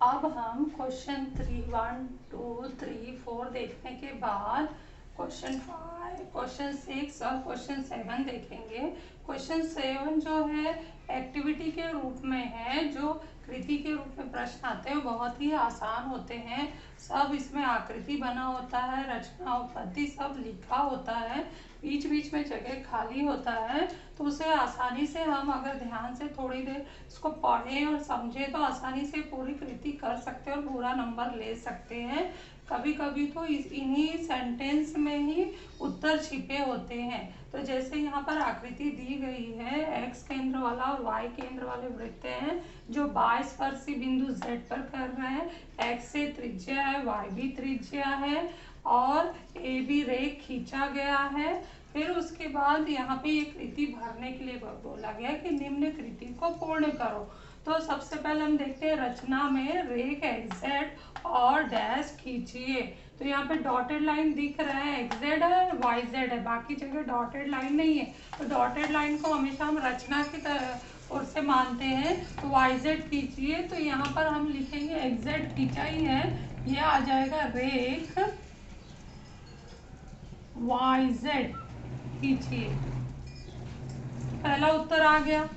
अब हम क्वेश्चन 3 1 2 3 4 देखने के बाद क्वेश्चन 5 क्वेश्चन 6 और क्वेश्चन 7 देखेंगे। क्वेश्चन 7 जो है एक्टिविटी के रूप में है, जो कृति के रूप में प्रश्न आते हैं बहुत ही आसान होते हैं। सब इसमें आकृति बना होता है, रचना उत्पत्ति सब लिखा होता है, बीच बीच में जगह खाली होता है, तो उसे आसानी से हम अगर ध्यान से थोड़ी देर इसको पढ़ें और समझें तो आसानी से पूरी कृति कर सकते हैं और पूरा नंबर ले सकते हैं। कभी कभी तो इन्हीं सेंटेंस में ही उत्तर छिपे होते हैं। तो जैसे यहाँ पर आकृति दी गई है, एक्स केंद्र वाला और वाई केंद्र वाले वृत्त हैं जो बाह्य स्पर्शी बिंदु जेड पर कर रहे हैं। एक्स से त्रिज्या है, वाई भी त्रिज्या है और ए बी रेख खींचा गया है। फिर उसके बाद यहाँ पे ये कृति भरने के लिए बोला गया कि निम्न कृति को पूर्ण करो। तो सबसे पहले हम देखते हैं रचना में रेख एक्स और डैश खींचिए। तो यहाँ पे डॉटेड लाइन दिख रहा है, एक्स है वाई जेड है, बाकी जगह डॉटेड लाइन नहीं है। तो डॉटेड लाइन को हमेशा हम रचना की तरह ओर से मानते हैं। तो वाई जेड खींचिए, तो यहाँ पर हम लिखेंगे एक्स जेड खींचा ही है, यह आ जाएगा रेख वाई जेड खींचिए। पहला उत्तर आ गया।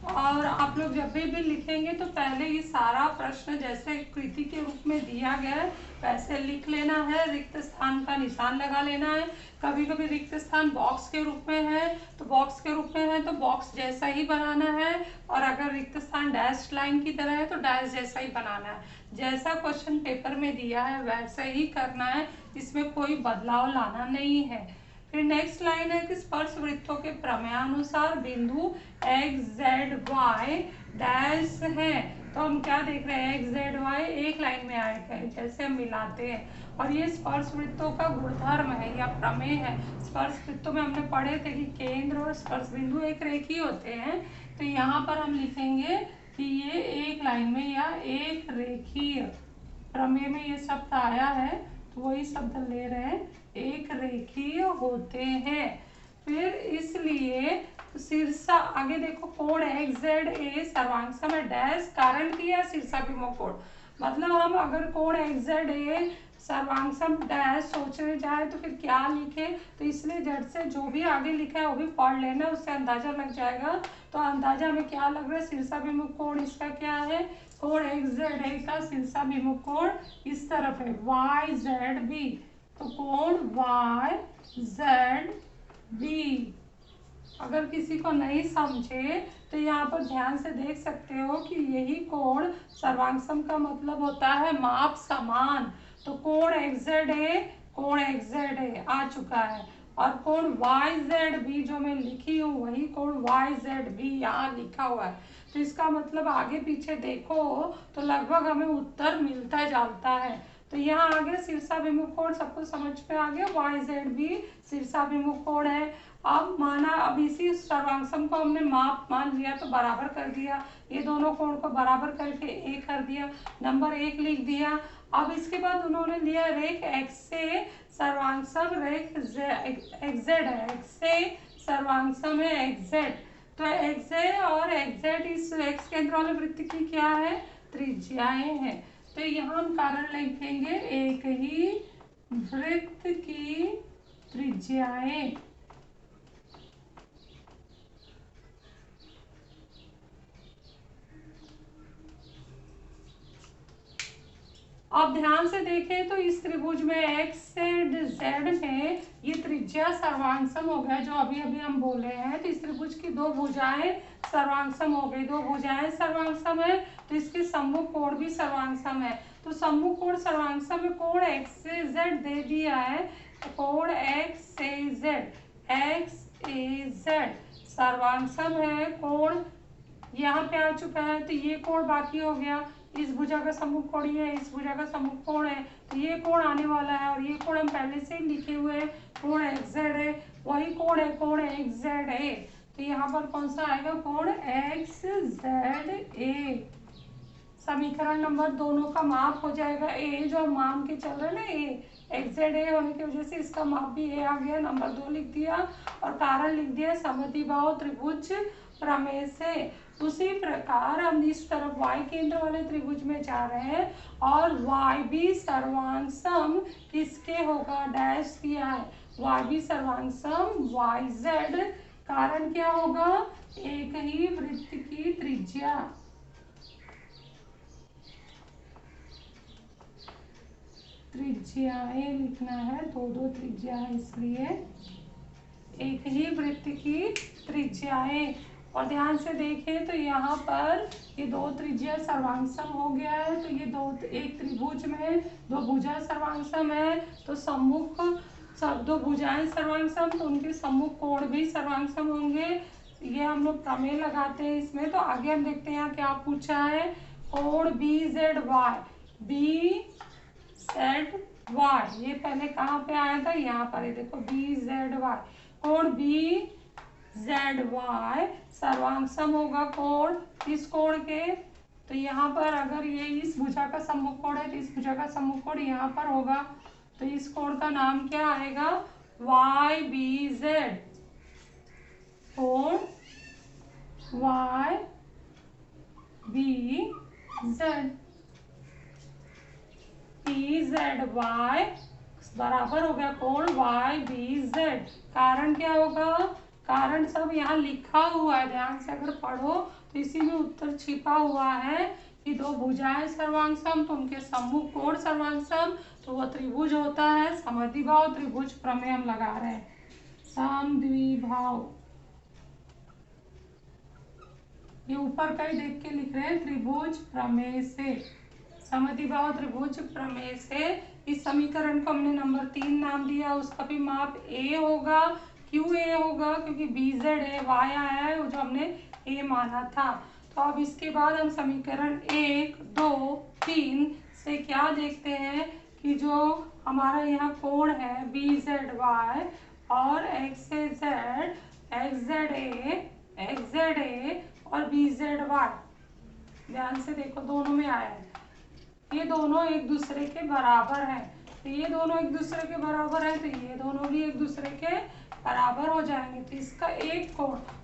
और आप लोग जब भी लिखेंगे तो पहले ये सारा प्रश्न जैसे कृति के रूप में दिया गया है वैसे लिख लेना है, रिक्त स्थान का निशान लगा लेना है। कभी कभी रिक्त स्थान बॉक्स के रूप में है तो बॉक्स के रूप में है तो बॉक्स जैसा ही बनाना है, और अगर रिक्त स्थान डैश लाइन की तरह है तो डैश जैसा ही बनाना है। जैसा क्वेश्चन पेपर में दिया है वैसा ही करना है, इसमें कोई बदलाव लाना नहीं है। फिर नेक्स्ट लाइन है कि स्पर्श वृत्तों के प्रमेयानुसार बिंदु एक्स जेड वाई डैश है। तो हम क्या देख रहे हैं, एक्स जेड वाई एक लाइन में आए हैं जैसे हम मिलाते हैं, और ये स्पर्श वृत्तों का गुणधर्म है या प्रमेय है। स्पर्श वृत्तों में हमने पढ़े थे कि केंद्र और स्पर्श बिंदु एक रेखीय होते हैं। तो यहाँ पर हम लिखेंगे कि ये एक लाइन में या एक रेखीय, प्रमेय में ये शब्द आया है तो वही शब्द ले रहे हैं, एक रेखीय होते हैं। फिर इसलिए शीर्षा आगे देखो, कोण एक्स जेड ए सर्वांग समय डैश, कारण किया शीर्षाभिमुख कोण। मतलब हम अगर कोण एक्स जेड ए सर्वांगसम डैश सोचने जाए तो फिर क्या लिखे, तो इसलिए झट से जो भी आगे लिखा है वो भी पढ़ लेना, उससे अंदाजा लग जाएगा। तो अंदाजा में क्या लग रहा है, शीर्षाभिमुख कोण इसका क्या है, कोण एक्स जेड ए का शीर्षाभिमुख कोण इस तरफ है वाई जेड बी, तो कोण वाई जेड बी। अगर किसी को नहीं समझे तो यहाँ पर ध्यान से देख सकते हो कि यही कोण सर्वांगसम का मतलब होता है माप समान। तो कोण एक्स जेड ए, कोण एक्स जेड ए आ चुका है, और कोण वाई जेड बी जो मैं लिखी हूँ वही कोण वाई जेड बी यहाँ लिखा हुआ है। तो इसका मतलब आगे पीछे देखो तो लगभग हमें उत्तर मिलता जाता है। तो यहाँ आ गया शीर्षाभिमुख कोण, सबको समझ में आ गया, वाई जेड भी शीर्षाभिमुख कोण है। अब माना, अब इसी सर्वांगसम को हमने माप मान लिया तो बराबर कर दिया, ये दोनों कोण को बराबर करके ए कर दिया, नंबर 1 लिख दिया। अब इसके बाद उन्होंने लिया रेख एक्स से सर्वांगसम, रेख एक्स जेड है, एक्स से सर्वांगसम है एक्स जेड। तो एक्स और एक्स जेड इस एक्स केंद्र वाले वृत्त की क्या है, त्रिज्याएं हैं। तो यहाँ हम कारण लिखेंगे एक ही वृत्त की त्रिज्याएं। अब ध्यान से देखें तो इस त्रिभुज में एक्स से जेड में ये त्रिज्या सर्वांगसम हो गया, जो अभी अभी हम बोले हैं। तो इस त्रिभुज की दो भुजाएं सर्वांगसम हो गई, दो भुजाएं सर्वांगसम है तो इसके सम्मुख कोण भी सर्वांगसम है। तो सम्मुख कोण सर्वांगसम में कोण एक्स से जेड दे दिया है, तो कोण एक्स से जेड, एक्स ए जेड सर्वांगसम है। कोण यहाँ पे आ चुका है तो ये कोण बाकी हो गया, इस भुजा का सम्मुख कोण ये है, इस भुजा का सम्मुख कोण है, तो ये कोण आने वाला है, और ये कोण हम पहले से ही लिखे हुए हैं, कोण एक्स जेड है, वही कोण है कोण एक्स जेड है। तो यहाँ पर कौन सा आएगा, कोण एक्स जेड ए। समीकरण नंबर दोनों का माप हो जाएगा ए, जो हम मान के चल रहे हैं ना, ए एक्स जेड ए होने की वजह से इसका माप भी ए आ गया, नंबर 2 लिख दिया और कारण लिख दिया समद्विबाहु त्रिभुज प्रमेय से। उसी प्रकार हम इस तरफ y केंद्र वाले त्रिभुज में जा रहे हैं और y भी सर्वांग सम किसके होगा, डैश किया है, y भी सर्वांग सम yz। कारण क्या होगा, एक ही वृत्त की त्रिज्या। त्रिज्याएं लिखना है, दो दो त्रिज्या है इसलिए एक ही वृत्त की त्रिज्याएं। और ध्यान से देखें तो यहाँ पर ये दो त्रिज्या सर्वांगसम हो गया है, तो ये दो, एक त्रिभुज में दो भुजा सर्वांगसम है, तो सम्मुख सब दो भुजाएं सर्वांगसम, तो उनके सम्मुख कोण भी सर्वांगसम होंगे। ये हम लोग प्रमेय लगाते हैं इसमें। तो आगे हम देखते हैं यहाँ क्या पूछा है, कोण BZY, BZY ये पहले कहाँ पे आया था, यहाँ पर, ये देखो BZY, कोण BZY सर्वांगसम होगा कोण इस कोण के। तो यहाँ पर अगर ये इस भुजा का सम्मुख कोण है तो इस भुजा का सम्मुख कोण यहाँ पर होगा, तो इस कोण का नाम क्या आएगा, YBZ, कोण YBZ। PZY बराबर हो गया कोण YBZ। कारण क्या होगा, कारण सब यहाँ लिखा हुआ है, ध्यान से अगर पढ़ो तो इसी में उत्तर छिपा हुआ है कि दो भुजाएं सर्वांगसम तो उनके सम्मुख कोण सर्वांगसम, तो वह त्रिभुज होता है समद्विभाव त्रिभुज। प्रमेय हम लगा रहे हैं, समद्विभाव, ये ऊपर का ही देख के लिख रहे हैं, त्रिभुज प्रमेय से, समद्विभाव त्रिभुज प्रमेय से। इस समीकरण को हमने नंबर 3 नाम दिया, उसका भी माप A होगा। क्यों A होगा, क्योंकि BZ है, Y आया है जो हमने A माना था। तो अब इसके बाद हम समीकरण 1, 2, 3 से क्या देखते हैं कि जो हमारा यहाँ कोण है BZY और XZ, XZA और BZY, ध्यान से देखो दोनों में आया है, ये दोनों एक दूसरे के बराबर हैं। तो ये दोनों एक दूसरे के बराबर है, तो ये दोनों भी एक दूसरे के बराबर हो जाएंगे। तो इसका एक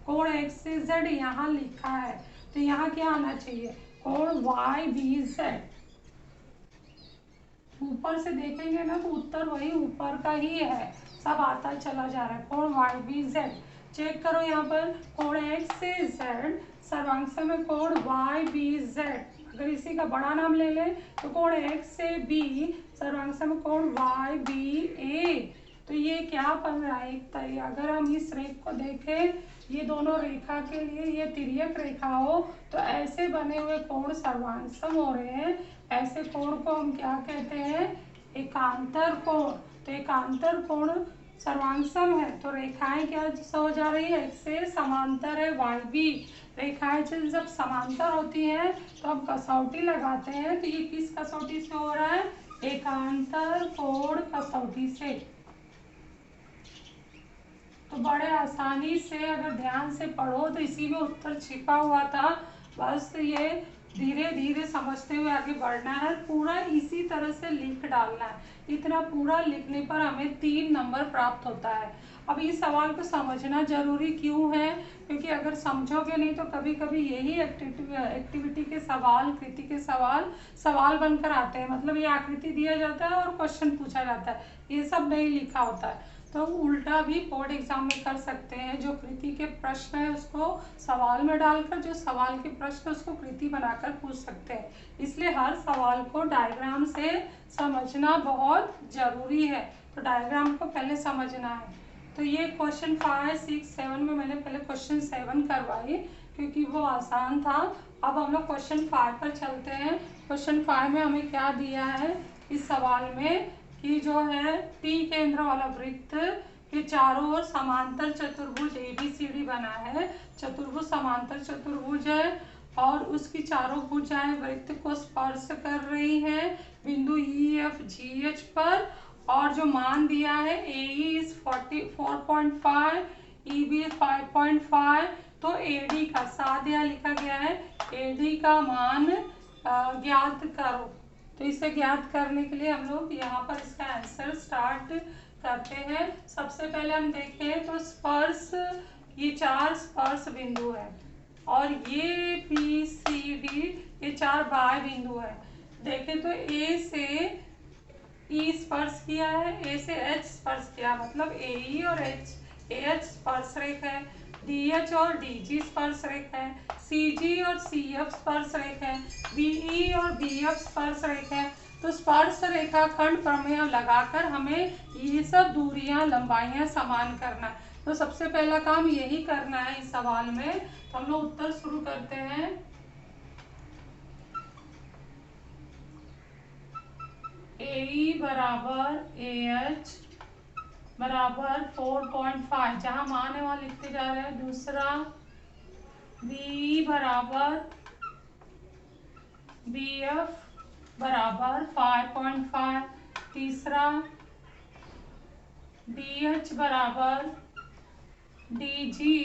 कोण XZ यहाँ लिखा है, तो यहाँ क्या आना चाहिए, कोण YBZ। ऊपर से देखेंगे ना तो उत्तर वही ऊपर का ही है, सब आता चला जा रहा है, कोण YBZ। चेक करो यहाँ पर, कोण XZ सर्वांगसम है कोण YBZ। अगर इसी का बड़ा नाम ले लें तो कोण XAB सर्वांगसम कोण YBA। तो ये क्या बन रहा है, एक तरह अगर हम इस रेख को देखें, ये दोनों रेखा के लिए ये तिर्यक रेखा हो तो ऐसे बने हुए कोण सर्वांगसम हो रहे हैं। ऐसे कोण को हम क्या कहते हैं, एकांतर कोण। तो एकांतर कोण सर्वांगसम है तो रेखाएं क्या हो जा रही है, एक से समांतर है YB। रेखाएं जब समांतर होती हैं तो हम कसौटी लगाते हैं, तो ये किस कसौटी से हो रहा है, एकांतर कोण कसौटी से। तो बड़े आसानी से अगर ध्यान से पढ़ो तो इसी में उत्तर छिपा हुआ था, बस ये धीरे धीरे समझते हुए आगे बढ़ना है, पूरा इसी तरह से लिख डालना है। इतना पूरा लिखने पर हमें 3 नंबर प्राप्त होता है। अब इस सवाल को समझना जरूरी क्यों है, क्योंकि अगर समझोगे नहीं तो कभी कभी यही एक्टिविटी के सवाल, कृति के सवाल बनकर आते हैं। मतलब ये आकृति दिया जाता है और क्वेश्चन पूछा जाता है, ये सब नहीं लिखा होता है। तो उल्टा भी बोर्ड एग्जाम में कर सकते हैं, जो कृति के प्रश्न है उसको सवाल में डालकर, जो सवाल के प्रश्न उसको कृति बनाकर पूछ सकते हैं। इसलिए हर सवाल को डायग्राम से समझना बहुत जरूरी है। तो डायग्राम को पहले समझना है। तो ये क्वेश्चन 5, 6, 7 में मैंने पहले क्वेश्चन 7 करवाई क्योंकि वो आसान था। अब हम लोग क्वेश्चन 5 पर चलते हैं। क्वेश्चन 5 में हमें क्या दिया है इस सवाल में कि जो है T केंद्र वाला वृत्त के चारों ओर समांतर चतुर्भुज ABCD बना है। चतुर्भुज समांतर चतुर्भुज है और उसकी चारों भुजाएं वृत्त को स्पर्श कर रही है बिंदु EFGH पर, और जो मान दिया है AE इज 44.5, EB 5.5। तो AD का साथ यहाँ लिखा गया है, AD का मान ज्ञात करो। तो इसे ज्ञात करने के लिए हम लोग यहाँ पर इसका आंसर स्टार्ट करते हैं। सबसे पहले हम देखें तो स्पर्श, ये 4 स्पर्श बिंदु है। और ये बी सी डी ये 4 बाह्य बिंदु है। देखें तो ए से ई स्पर्श किया है, ए से एच स्पर्श किया, मतलब ए ई और एच एच स्पर्श रेखा है, डी एच और डी जी स्पर्श रेखा है, सी जी और सी एफ स्पर्श रेखा है, बी ई और बी एफ स्पर्श रेखा है। तो स्पर्श रेखा खंड प्रमेय लगाकर हमें ये सब दूरियां लंबाइयां समान करना है। तो सबसे पहला काम यही करना है इस सवाल में। तो हम लोग उत्तर शुरू करते हैं। ए ई बराबर ए एच बराबर 4.5, जहां मान है वहां लिखते जा रहे हैं। दूसरा बी बराबर बी एफ बराबर 5.5। तीसरा डी एच बराबर डी जी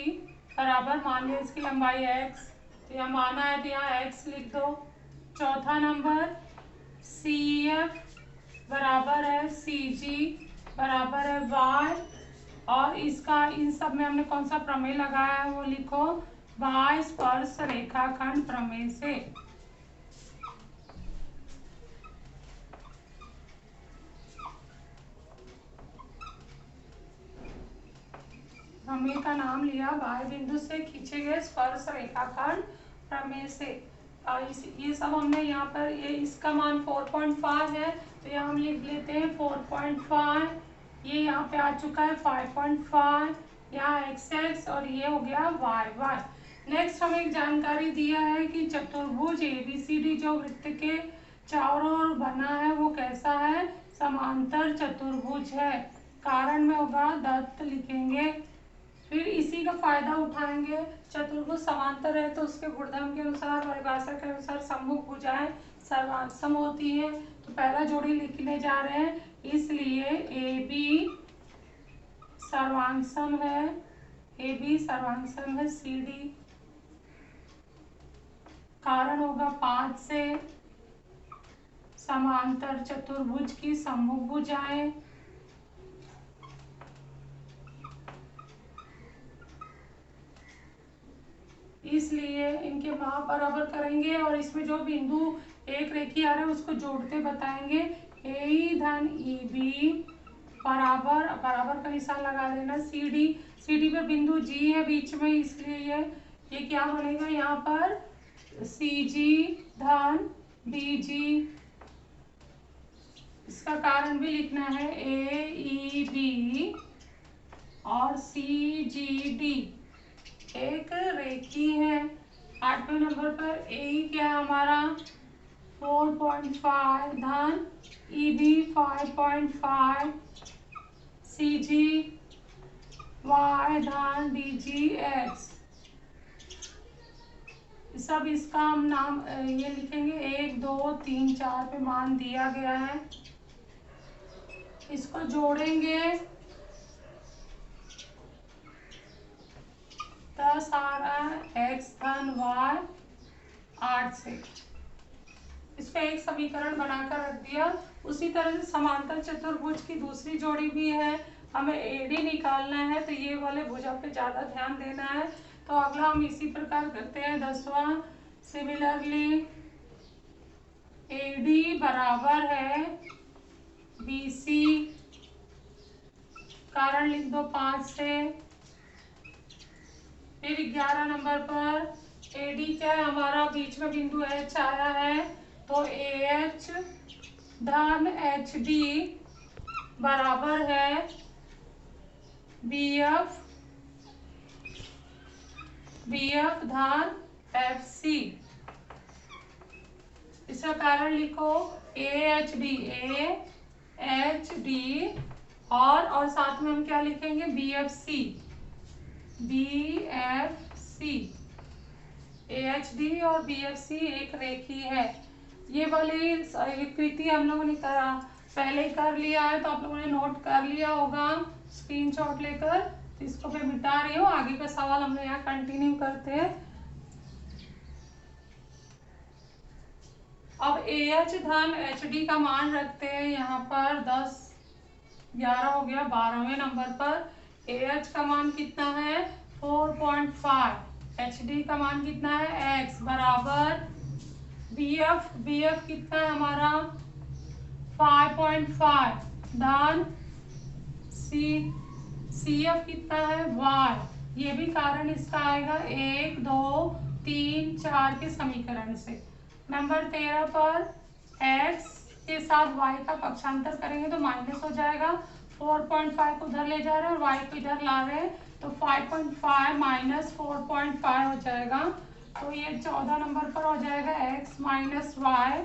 बराबर, मान लिया इसकी लंबाई एक्स, तो यहाँ माना है तो यहाँ एक्स लिख दो। चौथा नंबर सी एफ बराबर है सी जी बराबर है वाई, और इसका इन सब में हमने कौन सा प्रमेय लगाया है वो लिखो, वाई स्पर्श रेखाखंड प्रमेय से। प्रमेय का नाम लिया वाई बिंदु से खींचे गए स्पर्श रेखाखंड प्रमेय से। ये सब हमने यहाँ पर, ये इसका मान 4.5 है तो यहाँ हम लिख लेते हैं 4.5। ये यहाँ पे आ चुका है 5.5, यहाँ एक्स एक्स, और ये हो गया वाई वाई। नेक्स्ट हमें एक जानकारी दिया है कि चतुर्भुज ABCD जो वृत्त के चारों ओर बना है वो कैसा है, समांतर चतुर्भुज है। कारण में होगा दत्त लिखेंगे। फिर इसी का फायदा उठाएंगे। चतुर्भुज समांतर है तो उसके गुणधर्म के अनुसार, परिभाषा के अनुसार सम्मुख भुजाएं सर्वांगसम होती है। तो पहला जोड़ी लिखने जा रहे हैं, इसलिए ए बी सर्वांगसम है, ए बी सर्वांगसम है सी डी। कारण होगा 5 से समांतर चतुर्भुज की सम्मुख भुजाएं। इसलिए इनके माप बराबर करेंगे और इसमें जो बिंदु एक रेखी आ रहे हैं उसको जोड़ते बताएंगे। ए ई धन ई बी बराबर, बराबर का निशान लगा देना, सी डी, सी डी पे बिंदु जी है बीच में, इसलिए ये क्या बनेगा यहाँ पर, सी जी धन बी जी। इसका कारण भी लिखना है, ए ई बी और सी जी डी एक रेखी है। 8वें नंबर पर ए क्या है हमारा 4.5 धन ई बी 5.5, सी जी वाई धन डी जी एक्स। सब इसका हम नाम ये लिखेंगे, 1 2 3 4 पे मान दिया गया है। इसको जोड़ेंगे 10 आ रहा है एक्स धन वाई 8 से। इसका एक समीकरण बनाकर रख दिया। उसी तरह से समांतर चतुर्भुज की दूसरी जोड़ी भी है, हमें एडी निकालना है तो ये वाले भुजा पे ज्यादा ध्यान देना है। तो अगला हम इसी प्रकार करते हैं 10वां। सिमिलरली एडी बराबर है बीसी, कारण लिख दो 5 से। फिर 11 नंबर पर एडी क्या है हमारा, बीच में बिंदु एच आया है तो ए एच धन एच डी बराबर है बी एफ धन एफ सी। इसका कारण लिखो ए एच डी और साथ में हम क्या लिखेंगे B F C. A H D और बी एफ सी एक रेखी है। ये वाली कृति हम लोगों ने पहले ही कर लिया है तो आप लोगों ने नोट कर लिया होगा स्क्रीनशॉट लेकर। तो इसको मैं मिटा रही हूँ, आगे का सवाल हम लोग यहाँ कंटिन्यू करते हैं। अब ए एच धन एच डी का मान रखते हैं यहाँ पर 10 11 हो गया। 12वें नंबर पर ए एच का मान कितना है 4.5 एच डी का मान कितना है x बराबर बी एफ कितना है हमारा 5.5 धन सी एफ कितना है y, ये भी कारण इसका आएगा 1 2 3 4 के समीकरण से। नंबर 13 पर x के साथ y का पक्षांतर करेंगे तो माइनस हो जाएगा, 4.5 को उधर ले जा रहे हैं और y को इधर ला रहे हैं तो 5.5 माइनस 4.5 हो जाएगा, तो ये 14 नंबर पर हो जाएगा x माइनस वाई।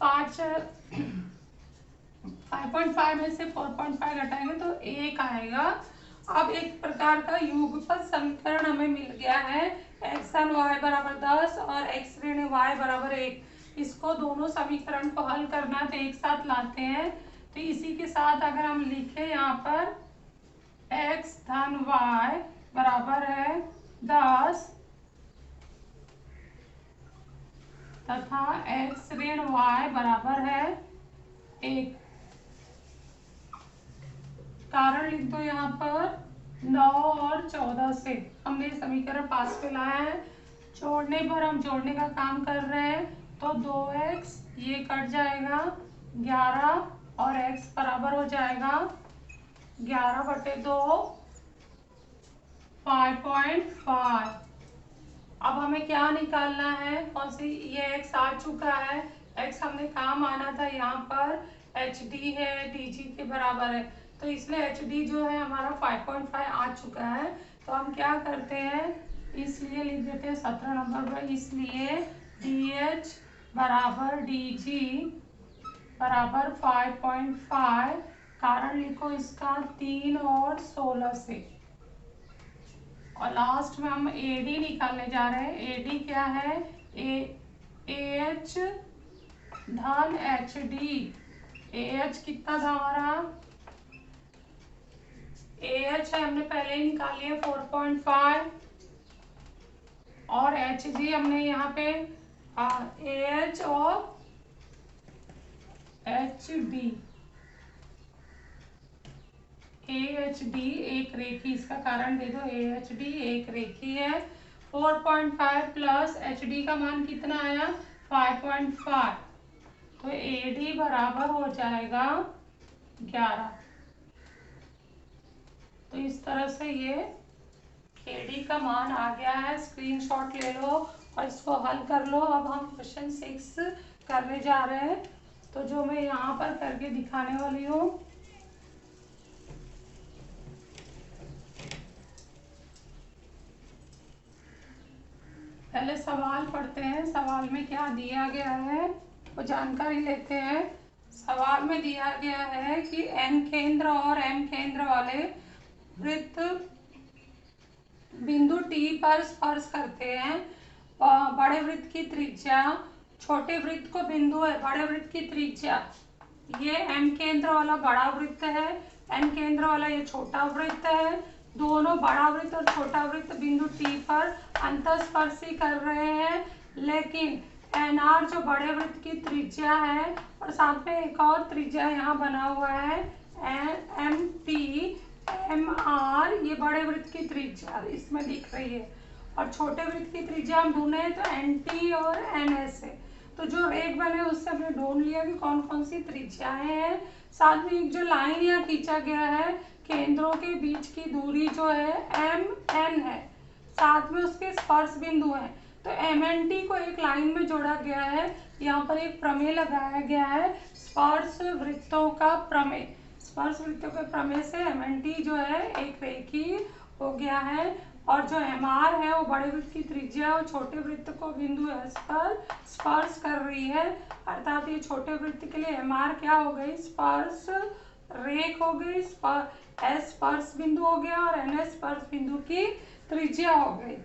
5.5 में से 4.5 घटाएंगे तो 1 आएगा। अब एक प्रकार का युगपत समीकरण हमें मिल गया है, x धन y बराबर 10 और x ऋण y बराबर 1। इसको दोनों समीकरण को हल करना है तो एक साथ लाते हैं, तो इसी के साथ अगर हम लिखें यहाँ पर x धन y बराबर है 10 तथा x ऋण y बराबर है 1। कारण लिख दो यहाँ पर 9 और 14 से हमने समीकरण पास पे लाया है, जोड़ने पर हम जोड़ने का काम कर रहे हैं तो 2x ये कट जाएगा 11 और x बराबर हो जाएगा 11/2 5.5। अब हमें क्या निकालना है, कौन सी, ये x आ चुका है, x हमने काम आना था यहाँ पर एच डी है डी जी के बराबर है, तो इसलिए एच डी जो है हमारा 5.5 आ चुका है। तो हम क्या करते हैं, इसलिए लिख देते हैं 17 नंबर पर, इसलिए डी एच बराबर डी जी बराबर 5.5, कारण लिखो इसका 3 और 16 से। और लास्ट में हम ए डी निकालने जा रहे हैं, ए डी क्या है, ए एच धन एच डी। ए एच कितना था हमारा, ए एच है हमने पहले ही निकाल लिया 4.5 और एच जी हमने यहाँ पे ए एच और एच डी, ए एच डी एक रेखी, इसका कारण दे दो, ए एच डी एक रेखी है। 4.5 प्लस एच डी का मान कितना आया 5.5, तो ए डी बराबर हो जाएगा 11। तो इस तरह से ये ए डी का मान आ गया है, स्क्रीनशॉट ले लो और इसको हल कर लो। अब हम क्वेश्चन 6 करने जा रहे हैं, तो जो मैं यहाँ पर करके दिखाने वाली हूँ, पहले सवाल पढ़ते हैं। सवाल में क्या दिया गया है वो जानकारी लेते हैं। सवाल में दिया गया है कि एन केंद्र और एम केंद्र वाले वृत्त बिंदु टी पर स्पर्श करते हैं। बड़े वृत्त की त्रिज्या, छोटे वृत्त को बिंदु है, बड़े वृत्त की त्रिज्या, ये एम केंद्र वाला बड़ा वृत्त है, एन केंद्र वाला ये छोटा वृत्त है। दोनों बड़ा वृत्त और छोटा वृत्त बिंदु टी पर अंतस्पर्शी कर रहे हैं, लेकिन एन आर जो बड़े वृत्त की त्रिज्या है और साथ में एक और त्रिज्या यहाँ बना हुआ है एम टी, एम आर ये बड़े वृत्त की त्रिज्या इसमें दिख रही है, और छोटे वृत्त की त्रिज्या हम ढूंढे तो एन टी और एन एस है। तो जो रेख बने उससे हमने ढूंढ लिया कि कौन कौन सी त्रिज्याएं हैं। साथ में एक जो लाइन यहाँ खींचा गया है, केंद्रों के बीच की दूरी जो है एम एन है, साथ में उसके स्पर्श बिंदु हैं, तो एम एन टी को एक लाइन में जोड़ा गया है। यहाँ पर एक प्रमेय लगाया गया है, स्पर्श वृत्तों का प्रमेय। स्पर्श वृत्तों के प्रमेय से एम एन टी जो है एक रेखी हो गया है, और जो एम आर है वो बड़े वृत्त की त्रिज्या और छोटे वृत्त को बिंदु एस पर स्पर्श कर रही है, अर्थात ये छोटे वृत्त के लिए एम आर क्या हो गई, स्पर्श रेख हो गई, एस स्पर्श बिंदु हो गया और एन एस स्पर्श बिंदु की त्रिज्या हो गई।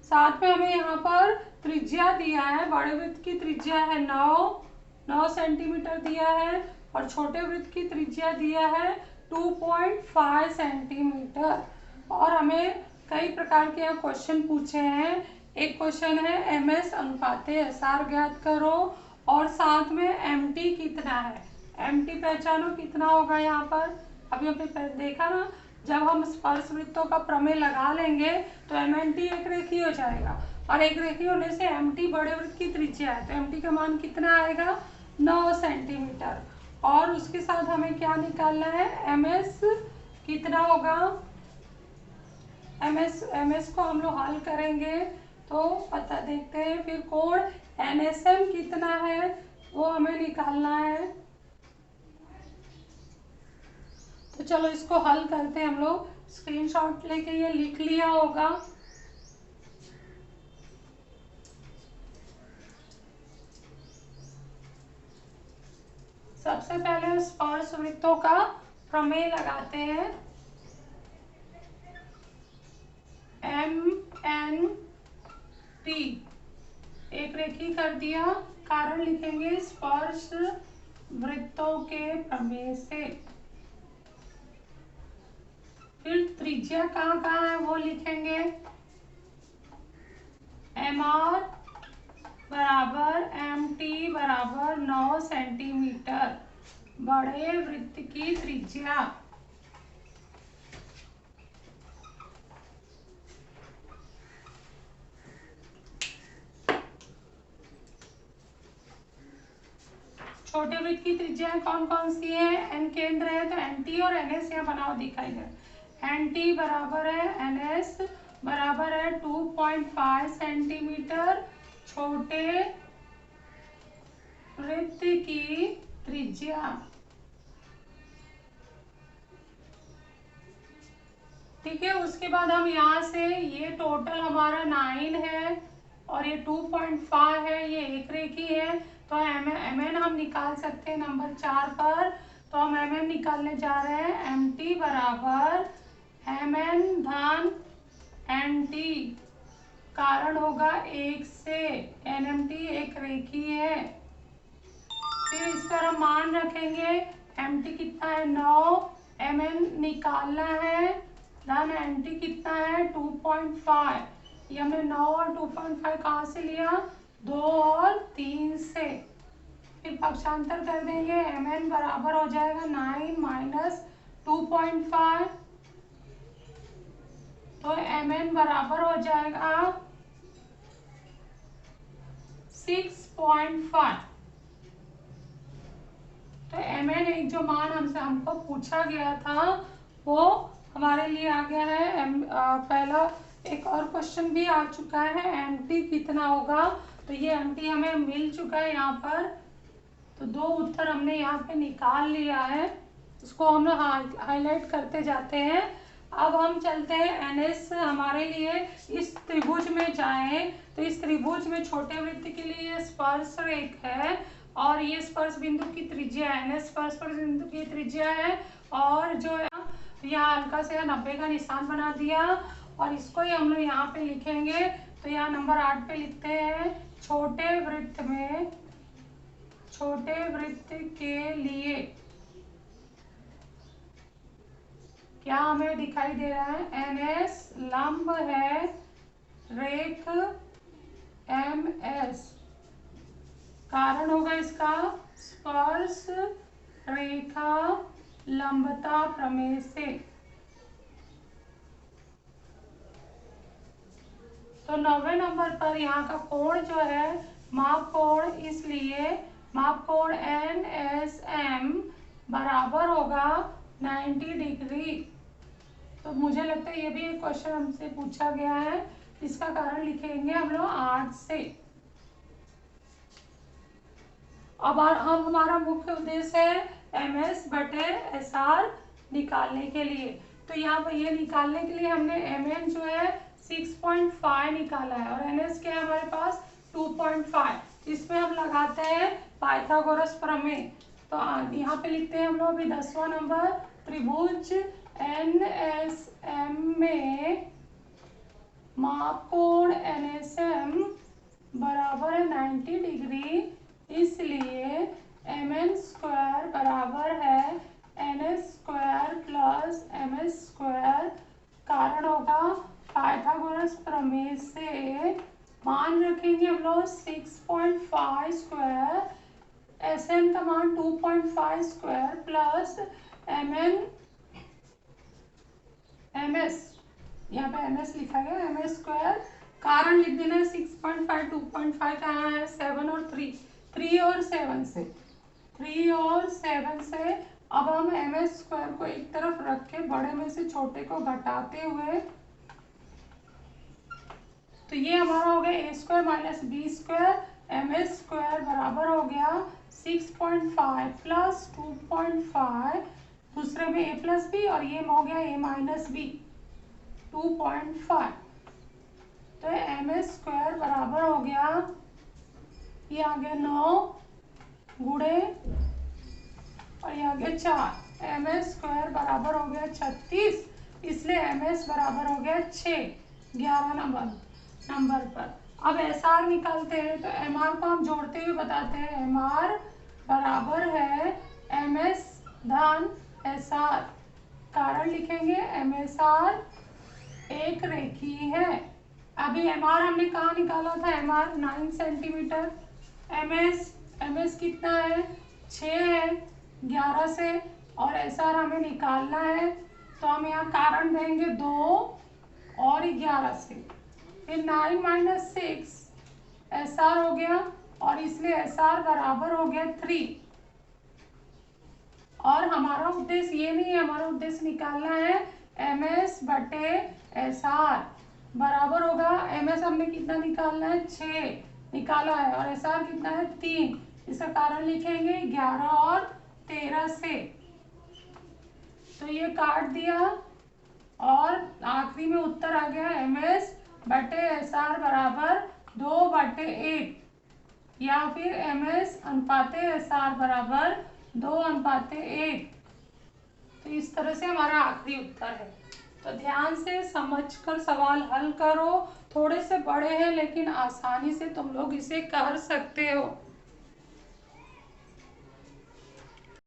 साथ में हमें यहाँ पर त्रिज्या दिया है, बड़े वृत्त की त्रिज्या है 9 सेंटीमीटर दिया है, और छोटे वृत्त की त्रिज्या दिया है 2.5 सेंटीमीटर। और हमें कई प्रकार के यहाँ क्वेश्चन पूछे हैं। एक क्वेश्चन है एम एस अनुपाते एस आर ज्ञात करो, और साथ में एम टी कितना है, एम टी पहचानो कितना होगा। यहाँ पर अभी हमने देखा ना, जब हम स्पर्श वृत्तों का प्रमेय लगा लेंगे तो MNT एक रेखीय हो जाएगा, और एक रेखीय होने से MT बड़े वृत्त की त्रिज्या है, तो MT का मान कितना आएगा 9 सेंटीमीटर। और उसके साथ हमें क्या निकालना है, MS कितना होगा, MS को हम लोग हल करेंगे तो पता देखते हैं। फिर कोण NSM कितना है वो हमें निकालना है। तो चलो इसको हल करते हैं हम लोग। स्क्रीनशॉट लेके ये लिख लिया होगा। सबसे पहले स्पर्श वृत्तों का प्रमेय लगाते हैं। MNT एक रेखी कर दिया, कारण लिखेंगे स्पर्श वृत्तों के प्रमेय से। फिर त्रिज्या कहाँ कहाँ है वो लिखेंगे। MR बराबर MT बराबर 9 सेंटीमीटर, बड़े वृत्त की त्रिज्या। छोटे वृत्त की त्रिज्याएं कौन कौन सी है, N केंद्र है तो NT और NS यहाँ बनाओ दिखाई दे। NT बराबर है NS बराबर है 2.5 सेंटीमीटर, छोटे वृत्त की त्रिज्या। ठीक है, उसके बाद हम यहाँ से ये टोटल हमारा 9 है और ये 2.5 है, ये एक रेखी है, तो MN हम निकाल सकते हैं नंबर 4 पर। तो हम MN निकालने जा रहे हैं। MT बराबर MN धन NT, कारण होगा 1 से, NMT एक रेखी है। फिर इस पर हम मान रखेंगे, MT कितना है 9, MN निकालना है, धन NT कितना है 2.5। ये हमने 9 और 2.5 कहाँ से लिया, 2 और 3 से। फिर पक्षांतर कर देंगे, MN बराबर हो जाएगा 9 माइनस 2.5, तो MN बराबर हो जाएगा 6.5। तो MN एक जो मान हमको पूछा गया था वो हमारे लिए आ गया है। पहला एक और क्वेश्चन भी आ चुका है, MT कितना होगा, तो ये MT हमें मिल चुका है यहाँ पर। तो 2 उत्तर हमने यहाँ पे निकाल लिया है, उसको हम हाईलाइट करते जाते हैं। अब हम चलते हैं NS हमारे लिए इस त्रिभुज में जाएं, तो इस त्रिभुज में छोटे वृत्त के लिए स्पर्श रेख है और ये स्पर्श बिंदु की त्रिज्या है, NS स्पर्श बिंदु की त्रिज्या है। और जो है यहाँ हल्का से 90 का निशान बना दिया और इसको ही हम लोग यहाँ पे लिखेंगे। तो यहाँ नंबर 8 पे लिखते हैं, छोटे वृत्त के लिए क्या हमें दिखाई दे रहा है, NS लंब है रेख MS, कारण होगा इसका स्पर्श रेखा लंबता प्रमेय से। तो 90 नंबर पर यहाँ का कोण जो है माप कोण, इसलिए माप कोण NSM बराबर होगा 90 डिग्री। तो मुझे लगता है ये भी एक क्वेश्चन हमसे पूछा गया है, इसका कारण लिखेंगे हम लोग 8 से। अब हम हमारा मुख्य उद्देश्य है MS बटे SR निकालने के लिए। तो यहाँ पर ये निकालने के लिए हमने MN जो है 6.5 निकाला है और NS क्या है हमारे पास 2.5। इसमें हम लगाते हैं पाइथागोरस प्रमेय। तो यहाँ पे लिखते हैं हम लोग अभी 10वां नंबर, त्रिभुज NSM में माप कोण NSM बराबर है 90 डिग्री, इसलिए MN स्क्वायर बराबर है NS square plus MS square, कारण होगा पाइथागोरस प्रमेय से। मान रखेंगे हम लोग 6.5 स्क्वायर, SN का मान 2.5 स्क्वायर प्लस MN एमएस, यहाँ पे एमएस लिखा गया, एमएस स्क्वायर, कारण लिख देना 6.5, 2.5 कहाँ है, 7 और 3, 3 और 7 से, 3 और 7 से अब हम एमएस स्क्वायर को एक तरफ रख के बड़े में से छोटे को घटाते हुए, तो ये हमारा हो गया A square minus B square, M S square बराबर हो गया 6.5 प्लस 2.5, दूसरे में ए प्लस बी और ये हो गया ए माइनस बी 2.5, तो एम एस स्क्वायर बराबर हो गया, ये आ गया 9 गुणे और ये आ गया 4, एम एस स्क्वायर बराबर हो गया 36, इसलिए एम एस बराबर हो गया 6, 11 नंबर पर। अब एस आर निकालते हैं, तो एम आर को हम जोड़ते हुए बताते हैं, एम आर बराबर है एम एस धन एस आर, कारण लिखेंगे एम एस आर एक रेखीय है। अभी एम आर हमने कहाँ निकाला था, M R 9 centimetre, M S कितना है 6 है 11 से, और एस आर हमें निकालना है, तो हम यहाँ कारण देंगे 2 और 11 से, फिर 9 माइनस 6 एस आर हो गया, और इसलिए एस आर बराबर हो गया 3। और हमारा उद्देश्य ये नहीं है, हमारा उद्देश्य निकालना है एम एस बटे एस आर बराबर होगा, एम एस हमने कितना निकालना है 6 निकाला है, और एस आर कितना है 3, इसका कारण लिखेंगे 11 और 13 से, तो ये काट दिया और आखिरी में उत्तर आ गया एम एस बटे एस आर बराबर 2/8, या फिर एम एस अनुपाते एस आर बराबर 2/1। तो इस तरह से हमारा आखिरी उत्तर है। तो ध्यान से समझकर सवाल हल करो, थोड़े से बड़े हैं लेकिन आसानी से तुम लोग इसे कर सकते हो।